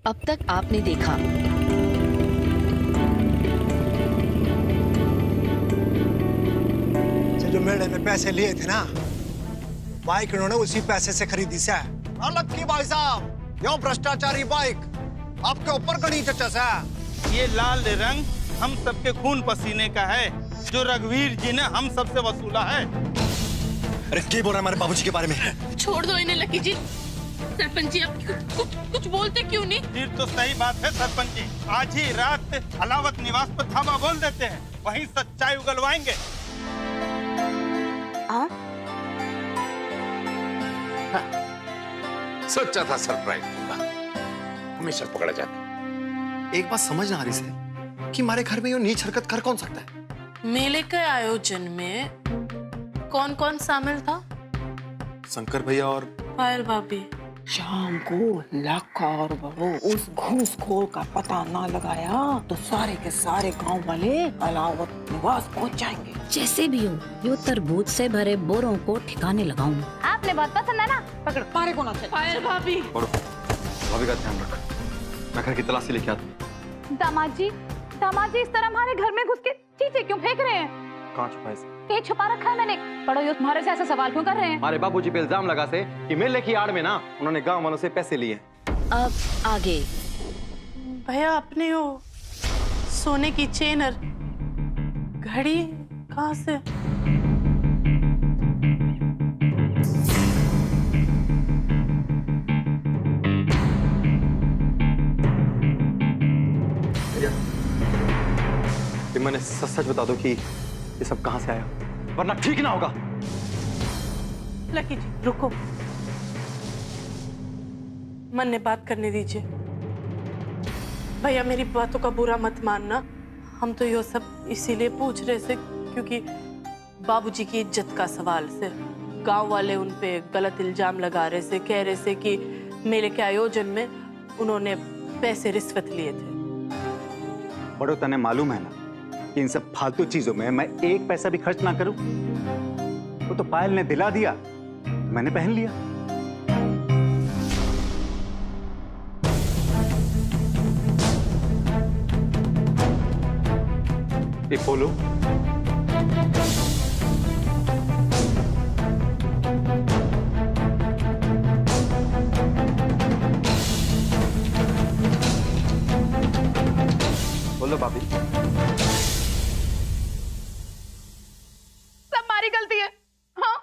अब तक आपने देखा। जो मेले में पैसे लिए थे ना, बाइक इन्होंने उसी पैसे से खरीदी से। अलग की भाई साहब, यो भ्रष्टाचारी बाइक आपके ऊपर गणी चचा से। ये लाल रंग हम सबके खून पसीने का है, जो रघुवीर जी ने हम सबसे वसूला है। अरे क्या बोल रहा है हमारे बाबूजी के बारे में? छोड़ दो इन्हें लकी जी। सरपंच जी आप कुछ बोलते क्यों नहीं? फिर तो सही बात है सरपंच जी, आज ही रात अलावत निवास पर धावा बोल देते हैं, वहीं सच्चाई उगलवाएंगे। हाँ? सोचा था सरप्राइज दूंगा, हमेशा पकड़ा जाता। एक बात समझ ना आ रही से कि हमारे घर में ये नीच हरकत कर कौन सकता है? मेले के आयोजन में कौन कौन शामिल था? शंकर भैया और पायल भाभी। शाम को लक्का और बड़ो उस घूसखोर का पता ना लगाया तो सारे के सारे गांव वाले अलावत निवास पहुंच जाएंगे। जैसे भी हो, यो तरबूज से भरे बोरों को ठिकाने लगाऊं। आपने बहुत पसंद है ना? पकड़ो। पारे को ना चल। पायल भाभी। भाभी का ध्यान रख, मैं घर की तलाशी लेके आता। दामाद जी इस तरह हमारे घर में घुस के चीजें क्यों फेंक रहे हैं? कहाँ छुपा है? ये छुपा रखा है मैंने। बड़ो ये तुम्हारे से ऐसा सवाल क्यों कर रहे हैं? हमारे बाबूजी पे इल्जाम लगा से कि मेले की आड़ में ना उन्होंने गांव वालों से पैसे लिए। अब आगे। भैया अपने वो सोने की चेन और घड़ी कहाँ से? कि मैंने सच बता दो कि ये सब कहाँ से आया, वरना ठीक ना होगा। लकी जी रुको, मन ने बात करने दीजिए। भैया मेरी बातों का बुरा मत मानना, हम तो ये सब इसीलिए पूछ रहे थे क्योंकि बाबूजी की इज्जत का सवाल से गांव वाले उन पे गलत इल्जाम लगा रहे थे, कह रहे थे कि मेले के आयोजन में उन्होंने पैसे रिश्वत लिए थे। बड़ो तने मालूम है ना कि इन सब फालतू चीजों में मैं एक पैसा भी खर्च ना करूं। वो तो पायल ने दिला दिया, मैंने पहन लिया। ये बोलो, बोलो भाभी। सब हमारी गलती है। हाँ,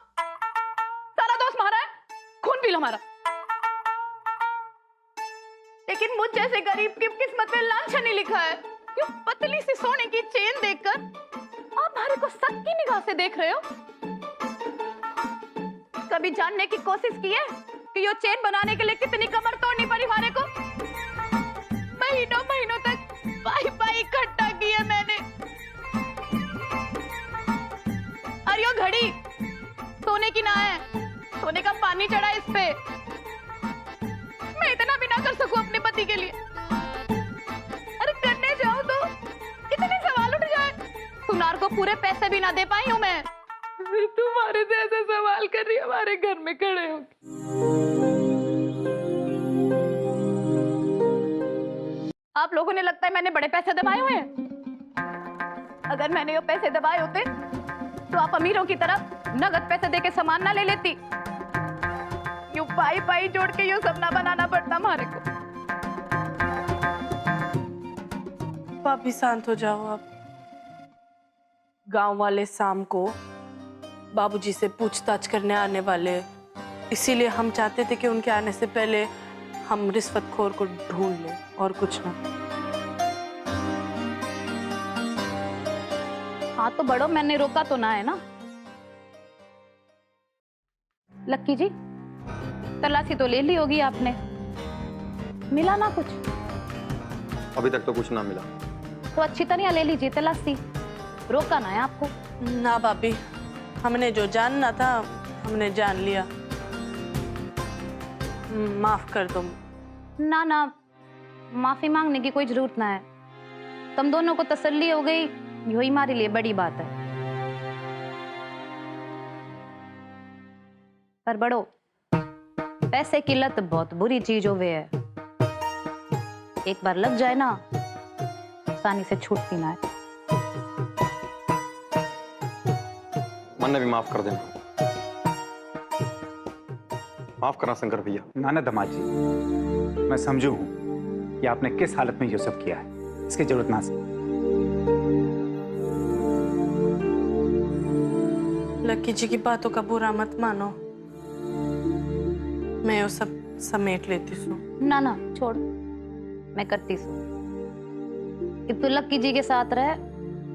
सारा दोस्त हमारा है, खून पी लो हमारा। लेकिन मुझ जैसे गरीब की किस्मत में लांछन ही लिखा है। क्यों पतली सी सोने की चेन देखकर आप हमारे को शक की निगाह से देख रहे हो? कभी जानने की कोशिश की है कि ये चेन बनाने के लिए कितनी कमर तोड़नी पड़ी हमारे को? महीनों महीनों तक पाई इकट्ठा की है मैंने। और यो घड़ी सोने की ना है, सोने का पानी चढ़ा इस पे। मैं इतना भी ना कर सकूं अपने पति के लिए? अरे करने जाऊं तो इतने सवाल उठ जाए। सुनार को पूरे पैसे भी ना दे पाई हूं मैं, तुम्हारे से ऐसे सवाल कर रही है हमारे घर में खड़े हो। आप लोगों ने लगता है मैंने बड़े पैसे दबाए हुए हैं। अगर मैंने ये पैसे दबाए होते तो आप अमीरों की तरह नगद पैसे देके सामान ना ले लेती। यूं पाई जोड़ के यूं सब ना बनाना पड़ता हमारे को। भाभी शांत हो जाओ आप। गांव वाले शाम को बाबूजी से पूछताछ करने आने वाले, इसीलिए हम चाहते थे कि उनके आने से पहले हम रिश्वतखोर को ढूंढ लें और कुछ ना। हाँ तो बड़ो, मैंने रोका तो ना है ना? लक्की जी तलाशी तो ले ली होगी आपने, मिला ना कुछ? अभी तक तो कुछ ना मिला। तो अच्छी तरह ले लीजिए तलाशी, रोका ना है आपको। ना भाभी, हमने जो जानना था हमने जान लिया, माफ कर दो। ना ना, माफी मांगने की कोई जरूरत ना है। तुम दोनों को तसल्ली हो गई, यही हमारे लिए बड़ी बात है। पर बड़ो, पैसे की लत बहुत बुरी चीज होवे है। एक बार लग जाए ना, आसानी से छूटती ना है। मन भी माफ कर देना। माफ करना शंकर भैया। नाना दामाद जी, मैं समझू हूं कि आपने किस हालत में ये सब किया है, इसकी जरूरत ना थी। लक्की जी की बातों का बुरा मत मानो, मैं वो सब समेट लेती हूँ। ना ना छोड़, मैं करती सू कि तू लक्की जी के साथ रहे,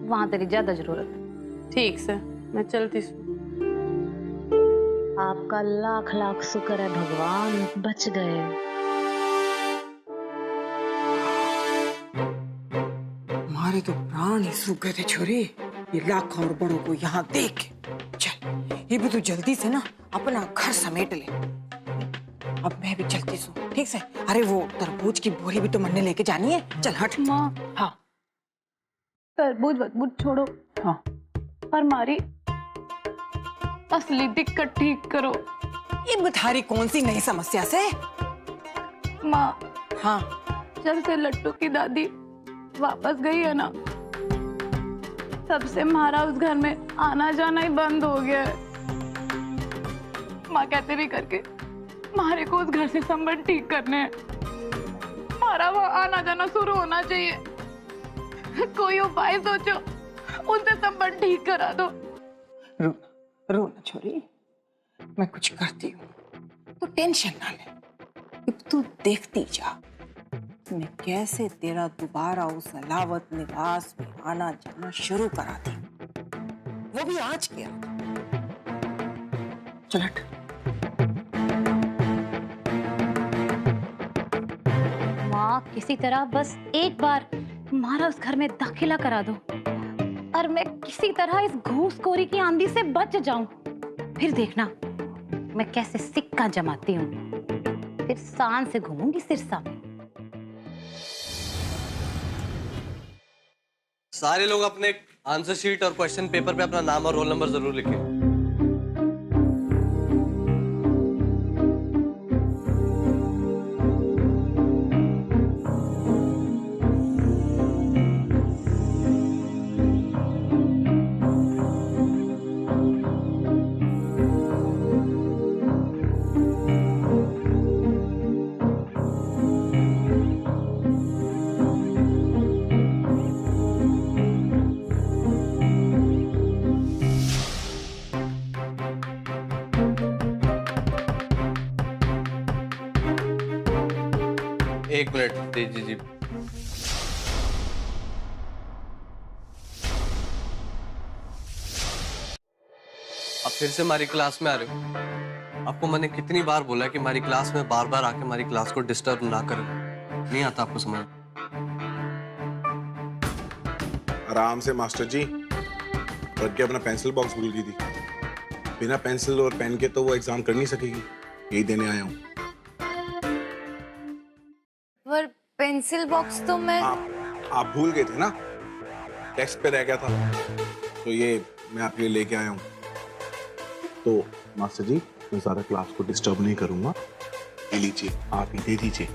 वहां तेरी ज्यादा जरूरत है। ठीक से, मैं चलती हूँ। आपका लाख लाख शुक्र है भगवान, बच गए। हमारे तो प्राण ही सूख गए थे छोरी, ये लाख और बड़ों को यहाँ देख। चल ये भी तू जल्दी से ना अपना घर समेट ले। अब मैं भी चलती हूँ, ठीक से। अरे वो तरबूज की बोरी भी तो मन्ने लेके जानी है। चल हट। माँ, हाँ तरबूज वरबूज छोड़ो, हाँ, पर मारी असली दिक्कत ठीक करो। ये बथारी कौन सी नई समस्या से? माँ, हाँ, जब से लट्टू की दादी वापस गई है ना, तब से हमारा उस घर में आना जाना ही बंद हो गया है। माँ कहते भी करके हमारे को उस घर से संबंध ठीक करने हैं। हमारा वहाँ आना जाना शुरू होना चाहिए। कोई उपाय सोचो, उनसे संबंध ठीक करा दो। रो ना छोरी, मैं कुछ करती हूँ, तो टेंशन ना ले। अब तू देखती जा मैं कैसे तेरा दोबारा उस अलावत निवास में आना जाना शुरू कराती हूँ, वो भी आज किया। चल हट। माँ, किसी तरह बस एक बार हमारा उस घर में दाखिला करा दो, और मैं किसी तरह इस घूसखोरी की आंधी से बच जाऊं। फिर देखना मैं कैसे सिक्का जमाती हूँ, फिर शान से घूमूंगी सिरसा में। सारे लोग अपने आंसर शीट और क्वेश्चन पेपर पे अपना नाम और रोल नंबर जरूर लिखें। एक मिनट जी। आप फिर से हमारी क्लास में आ रहे हो। आपको मैंने कितनी बार बोला है कि हमारी क्लास में बार बार आके हमारी क्लास को डिस्टर्ब ना करें। नहीं आता आपको समझ? आराम से मास्टर जी, प्रज्ञा अपना पेंसिल बॉक्स भूल गई थी। बिना पेंसिल और पेन के तो वो एग्जाम कर नहीं सकेगी, यही देने आया हूँ। पर पेंसिल बॉक्स तो मैं आप भूल गए थे ना, टेक्स्ट पे रह गया था, तो ये मैं आपके लिए लेके आया हूँ। तो मास्टर जी, मैं ज्यादा क्लास को डिस्टर्ब नहीं करूंगा, ये लीजिए, आप ही दे दीजिए।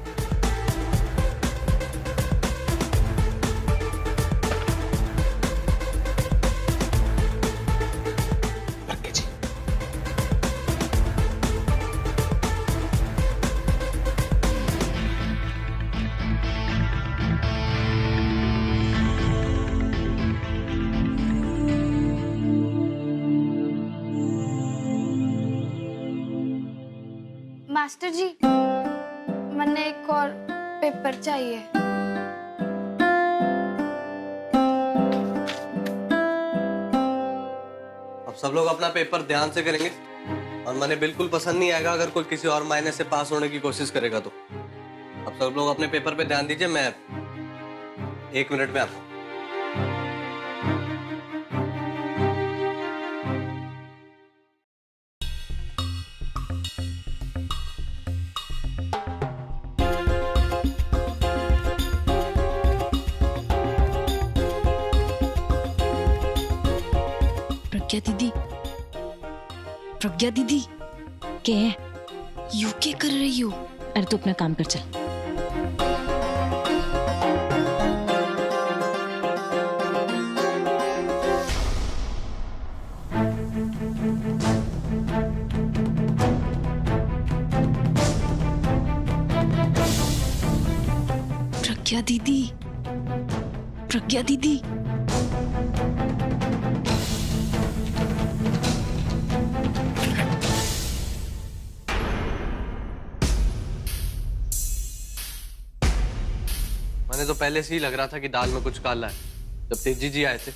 मास्टर जी, मैंने एक और पेपर चाहिए। अब सब लोग अपना पेपर ध्यान से करेंगे, और मैंने बिल्कुल पसंद नहीं आएगा अगर कोई किसी और मायने से पास होने की कोशिश करेगा तो। अब सब लोग अपने पेपर पे ध्यान दीजिए, मैं 1 मिनट में आता हूँ। प्रज्ञा दीदी, क्या है? यू क्या कर रही हो? अरे तू अपना काम कर, चल। प्रज्ञा दीदी, प्रज्ञा दीदी। मैंने तो पहले से ही लग रहा था कि दाल में कुछ काला है जब तेजी जी आए थे।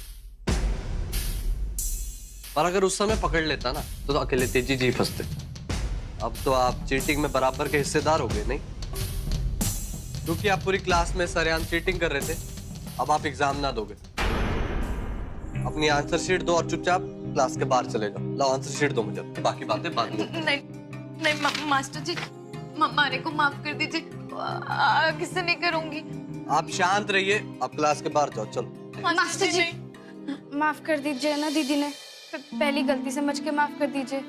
पर अगर उस समय पकड़ लेता ना तो अकेले तेजी जी फंसते। अब तो आप चीटिंग में बराबर के हिस्सेदार हो गए, नहीं? क्योंकि आप पूरी क्लास में सरेआम चीटिंग कर रहे थे, अब आप एग्जाम ना दोगे। अपनी आंसर शीट दो और चुपचाप क्लास के बाहर चले जाओ। लाओ आंसर शीट दो मुझे, बाकी बातें बाद में। नहीं मास्टर जी, मारे को माफ कर दीजिए, किससे नहीं करूंगी। आप शांत रहिए, आप क्लास के बाहर जाओ। चलो मास्टर जी, माफ कर दीजिए ना, दीदी ने पहली गलती समझ के माफ कर दीजिए।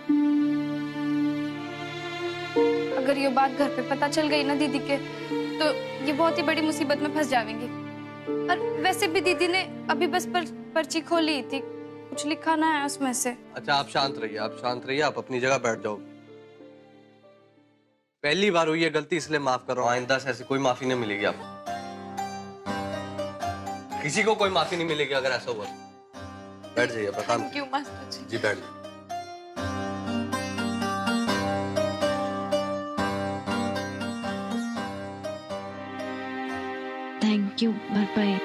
अगर ये बात घर पे पता चल गई ना दीदी के, तो ये बहुत ही बड़ी मुसीबत में फंस जाएंगी। और वैसे भी दीदी ने अभी बस पर्ची खोली थी, कुछ लिखा ना है उसमें से। अच्छा आप शांत रहिए, आप शांत रहिए, आप अपनी जगह बैठ जाओ। पहली बार हुई है गलती, इसलिए माफ कर रहा हूँ। आइंदा से ऐसी कोई माफी नहीं मिलेगी आपको। किसी को कोई माफी नहीं मिलेगी अगर ऐसा हुआ। बैठ जाइए, अपना काम। क्यों मास्टर जी? जी बैठ जाइए। थैंक यू भरपाई।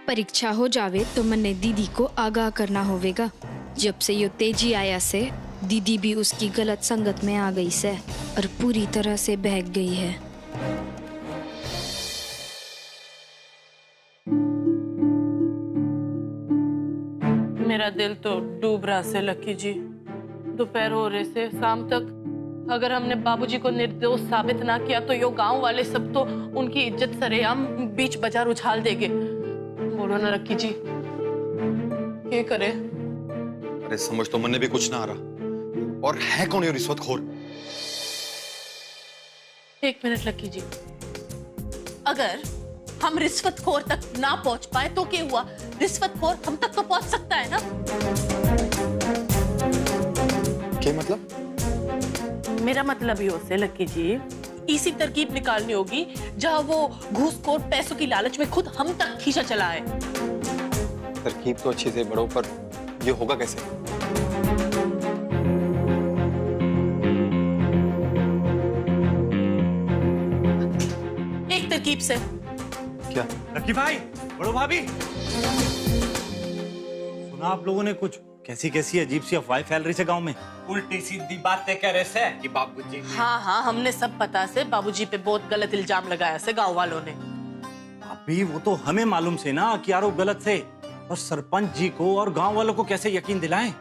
परीक्षा हो जावे तो मन्ने दीदी को आगाह करना होवेगा। जब से यो तेजी आया से दीदी भी उसकी गलत संगत में आ गई से और पूरी तरह से बहक गई है। मेरा दिल तो डूब रहा से लक्की जी। दोपहर हो रहे से शाम तक अगर हमने बाबूजी को निर्दोष साबित ना किया तो यो गांव वाले सब तो उनकी इज्जत सरेआम बीच बाजार उछाल देंगे। बोलो ना लक्की जी, क्या करे? अरे समझ तो मन भी कुछ ना आ रहा। और है कौन ये रिश्वतखोर? एक मिनट लक्की जी, अगर हम रिश्वतखोर तक ना पहुंच पाए तो क्या हुआ? रिश्वतखोर हम तक तो पहुंच सकता है ना? क्या मतलब? मेरा मतलब ये होसे लक्की जी, इसी तरकीब निकालनी होगी जहां वो घूसखोर पैसों की लालच में खुद हम तक खींचा चला है। तरकीब तो अच्छी से बड़ो, पर ये होगा कैसे? एक तरकीब से। क्या? लक्की भाई, बड़ो भाभी, सुना आप लोगों ने कुछ कैसी कैसी अजीब सी अफवाहें फैल रही है गांव में? उल्टी सीधी बातें कह रहे से कि बाबूजी। हाँ, हमने सब पता से बाबूजी पे बहुत गलत इल्जाम लगाया से गांव वालों ने। अभी वो तो हमें मालूम से ना कि आरोप गलत से, और सरपंच जी को और गांव वालों को कैसे यकीन दिलाएं?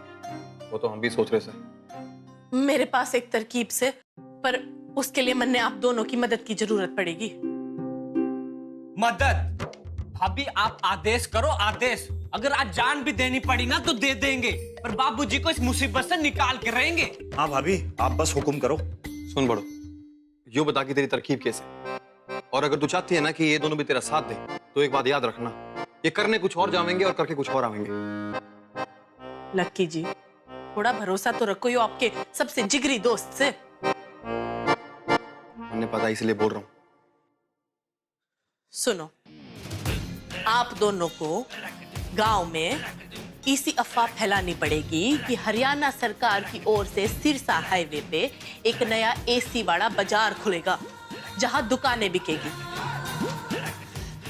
वो तो हम भी सोच रहे थे। मेरे पास एक तरकीब से, पर उसके लिए मन्ने आप दोनों की मदद की जरूरत पड़ेगी। मदद? भाभी आप आदेश करो, आदेश। अगर आज जान भी देनी पड़ी ना तो दे देंगे, पर बाबूजी को इस मुसीबत से निकाल के रहेंगे। हाँ भाभी, आप बस हुक्म करो। सुन बड़ो, यो बता कि तेरी तरकीब कैसे, और अगर तू चाहती है ना कि ये दोनों भी तेरा साथ दे, तो एक बात याद रखना, ये करने कुछ और जाएंगे और करके कुछ और आएंगे। लक्की जी, थोड़ा भरोसा तो रखो यो आपके सबसे जिगरी दोस्त से। मैंने पता इसलिए बोल रहा हूँ। सुनो, आप दोनों को गांव में इसी अफवाह फैलानी पड़ेगी कि हरियाणा सरकार की ओर से सिरसा हाईवे पे एक नया एसी वाला बाजार खुलेगा जहां दुकानें बिकेगी।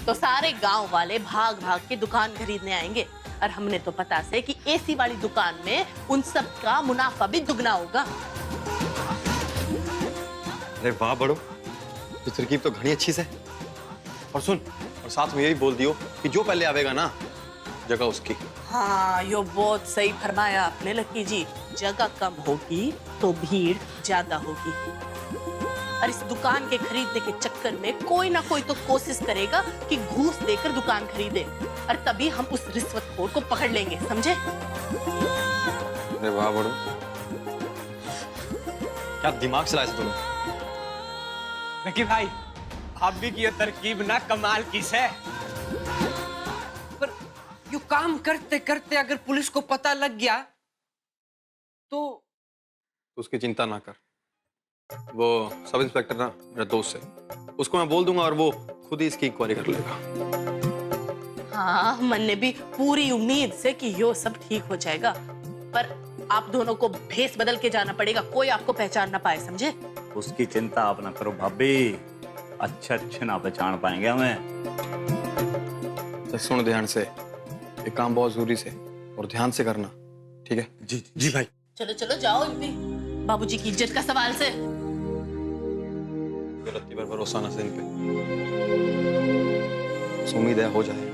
तो सारे गांव वाले भाग भाग के दुकान खरीदने आएंगे, और हमने तो पता से कि एसी वाली दुकान में उन सब का मुनाफा भी दुगना होगा। अरे वाह बड़ो, ये तरकीब तो घनी अच्छी से। और सुन, और साथ में यही बोल दियो कि जो पहले आवेगा ना, जगह उसकी। हाँ, यो बहुत सही फरमाया आपने लक्की जी। जगह कम होगी तो भीड़ ज्यादा होगी, और इस दुकान के खरीदने के चक्कर में कोई ना कोई तो कोशिश करेगा कि घूस देकर दुकान खरीदे, और तभी हम उस रिश्वतखोर को पकड़ लेंगे, समझे? अरे वाह बड़ो, क्या दिमाग चलाया तूने? लक्की भाई, भाभी की ये तरकीब ना कमाल की है। पर यो काम करते करते अगर पुलिस को पता लग गया तो उसकी चिंता ना कर, वो सब इंस्पेक्टर ना मेरा दोस्त है, उसको मैं बोल दूंगा और वो खुद ही इसकी इंक्वायरी कर लेगा। हाँ, मन ने भी पूरी उम्मीद से कि यो सब ठीक हो जाएगा, पर आप दोनों को भेस बदल के जाना पड़ेगा, कोई आपको पहचान ना पाए, समझे? उसकी चिंता आप ना करो भाभी, अच्छे ना पहचान पाएंगे हमें। तो सुन ध्यान से, ये काम बहुत जरूरी से और ध्यान से करना, ठीक है? जी जी भाई। चलो चलो जाओ, बाबूजी की इज्जत का सवाल से। गलती पर भरोसा ना से इन पे, उम्मीद है हो जाए।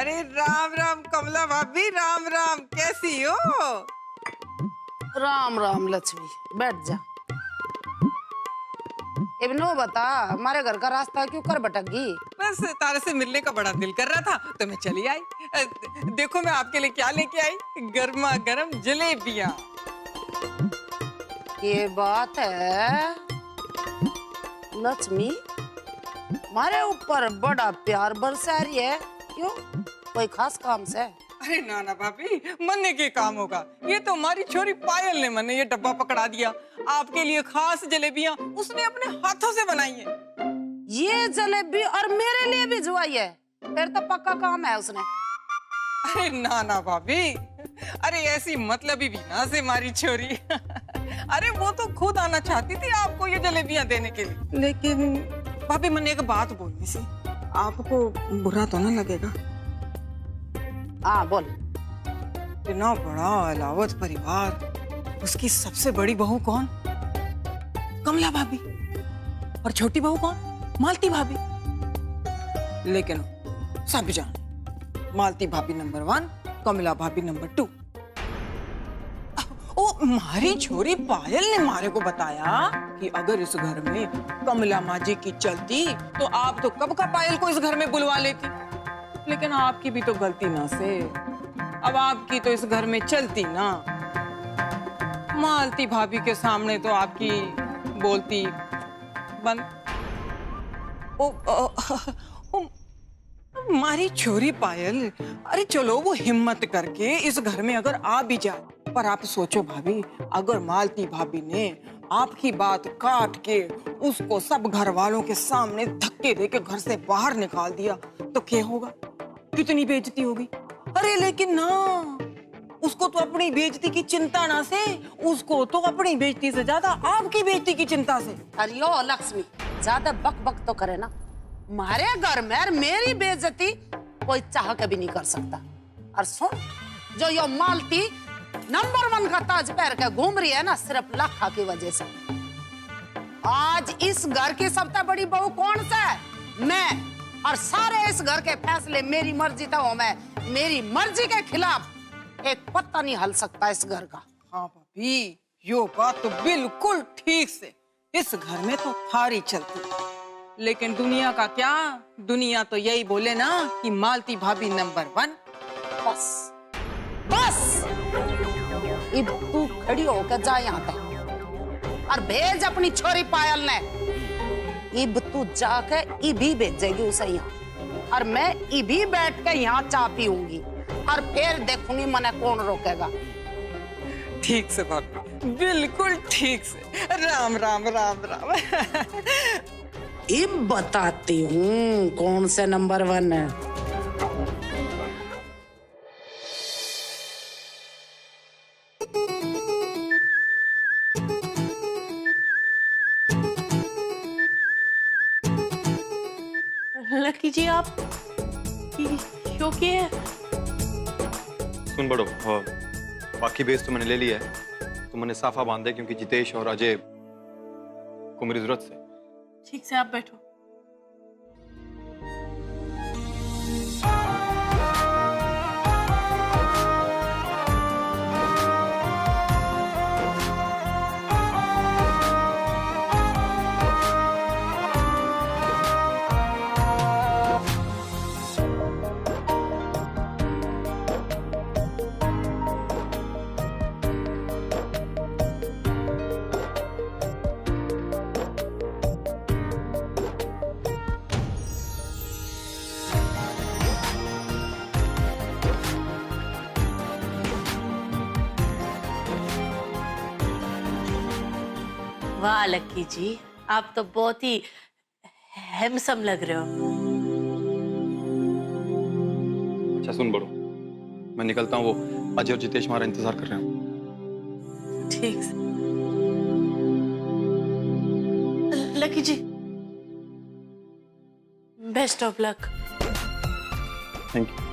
अरे राम राम कमला भाभी, राम राम, कैसी हो? राम राम लक्ष्मी, बैठ जा। इब्नो बता, हमारे घर का रास्ता क्यों कर भटक गई? बस तारे से मिलने का बड़ा दिल कर रहा था तो मैं चली आई। देखो मैं आपके लिए क्या लेके आई, गर्मा गर्म जलेबियां। ये बात है लक्ष्मी, हमारे ऊपर बड़ा प्यार बरसा रही है, क्यों? कोई खास काम से? अरे नाना भाभी, मन्ने के काम होगा। ये तो हमारी छोरी पायल ने मन्ने ये डब्बा पकड़ा दिया, आपके लिए खास जलेबियां उसने अपने हाथों से बनाई है। ये जलेबी और मेरे लिए भी जुआई है, फिर तो पक्का काम है उसने। अरे नाना भाभी, अरे ऐसी मतलबी भी ना से हमारी छोरी। अरे वो तो खुद आना चाहती थी आपको ये जलेबियां देने के लिए। लेकिन भाभी मैंने एक बात बोलनी सी, आपको बुरा तो ना लगेगा? हाँ बोल। इतना बड़ा अलावत परिवार, उसकी सबसे बड़ी बहू कौन? कमला भाभी। और छोटी बहू कौन? मालती भाभी। लेकिन सब जाने मालती भाभी नंबर 1, कमला भाभी नंबर 2। ओ मारी छोरी पायल ने मारे को बताया कि अगर इस घर में कमला माँ जी की चलती तो आप तो कब का पायल को इस घर में बुलवा लेती। लेकिन आपकी भी तो गलती ना से, अब आपकी तो इस घर में चलती ना। मालती भाभी के सामने तो आपकी बोलती बंद। मारी छोरी पायल, अरे चलो वो हिम्मत करके इस घर में अगर आ भी जाए, पर आप सोचो भाभी, अगर मालती भाभी ने आपकी बात काट के उसको सब घर वालों के सामने धक्के देके घर से बाहर निकाल दिया तो क्या होगा? कितनी बेइज्जती होगी। अरे लेकिन ना, उसको तो अपनी बेइज्जती की चिंता ना से, उसको तो अपनी बेइज्जती से ज्यादा आपकी बेइज्जती की चिंता से। अरे ओ लक्ष्मी, ज्यादा बक बक तो करे ना। हमारे घर में मेरी बेइज्जती कोई चाह के भी नहीं कर सकता। और सुन, जो यो मालती नंबर 1 का ताज पहन के घूम रही है ना, सिर्फ लाखा की वजह से। आज इस घर की सबसे बड़ी बहू कौन सा है? मैं। और सारे इस घर के फैसले मेरी मर्जी था, हो मैं मेरी मर्जी के खिलाफ एक पत्ता नहीं हल सकता इस घर का। हाँ भाभी, यो बात तो बिल्कुल ठीक से, इस घर में तो थारी चलती। लेकिन दुनिया का क्या, दुनिया तो यही बोले ना कि मालती भाभी नंबर 1। बस बस, अब तू खड़ी होकर जा यहाँ पे और भेज अपनी छोरी पायल ने। इब तू जाके इभी भेजेगी उसे यहाँ, और मैं इभी बैठ के यहाँ चाय पीऊंगी और फिर देखूंगी मने कौन रोकेगा। ठीक से भाभी, बिल्कुल ठीक से। राम राम राम राम। इब बताती हूँ कौन से नंबर 1 है। लकी जी, आप क्योंकि सुन बड़ो, बाकी बेस तो मैंने ले लिया है, तो मैंने साफा बांधे क्योंकि जितेश और अजय को मेरी जरूरत से। ठीक से आप बैठो। वाह लक्की जी, आप तो बहुत ही हैंडसम लग रहे हो। अच्छा सुन बड़ो, मैं निकलता हूँ, वो अजय और जितेश हमारा इंतजार कर रहे हैं। ठीक से। Lucky ji, best of luck. Thank you.